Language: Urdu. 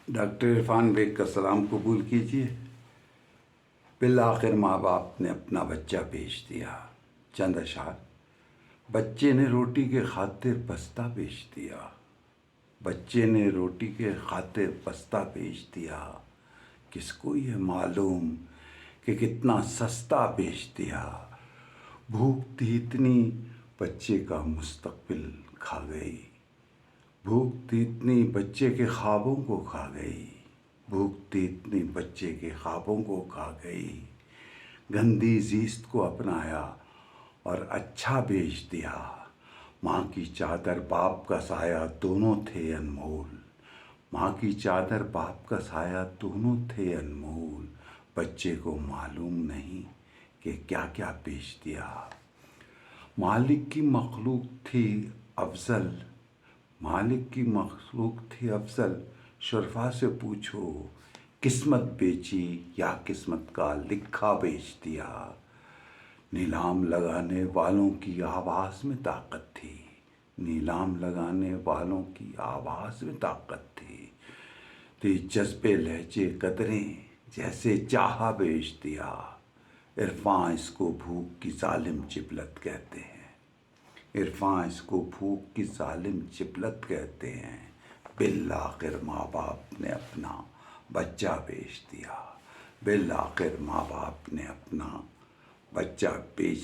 ڈاکٹر عرفان بیگ کا سلام قبول کیجیے۔ بالآخر ماں باپ نے اپنا بچہ بیچ دیا۔ چند اشعار۔ بچے نے روٹی کے خاطر بستہ بیچ دیا، بچے نے روٹی کے خاطر بستہ بیچ دیا، کس کو یہ معلوم کہ کتنا سستا بیچ دیا۔ بھوک تھی اتنی بچے کا مستقبل کھا گئی، بھوک تھی اتنی بچے کے خوابوں کو کھا گئی، بھوک تھی اتنی بچے کے خوابوں کو کھا گئی۔ گندی زیست کو اپنایا اور اچھا بیچ دیا۔ ماں کی چادر باپ کا سایہ دونوں تھے انمول، ماں کی چادر باپ کا سایہ دونوں تھے انمول۔ بچے کو معلوم نہیں کہ کیا کیا بیچ دیا۔ مالک کی مخلوق تھی افضل، مالک کی مخلوق تھی افضل، شرفا سے پوچھو قسمت بیچی یا قسمت کا لکھا بیچ دیا۔ نیلام لگانے والوں کی آواز میں طاقت تھی، نیلام لگانے والوں کی آواز میں طاقت تھی جذبے لہجے قدریں جیسے چاہا بیچ دیا۔ عرفاں اس کو بھوک کی ظالم چپلت کہتے ہیں، عرفاں اس کو بھوک کی ظالم چپلت کہتے ہیں۔ بالآخر ماں باپ نے اپنا بچہ بیچ دیا، بالآخر ماں باپ نے اپنا بچہ بیچ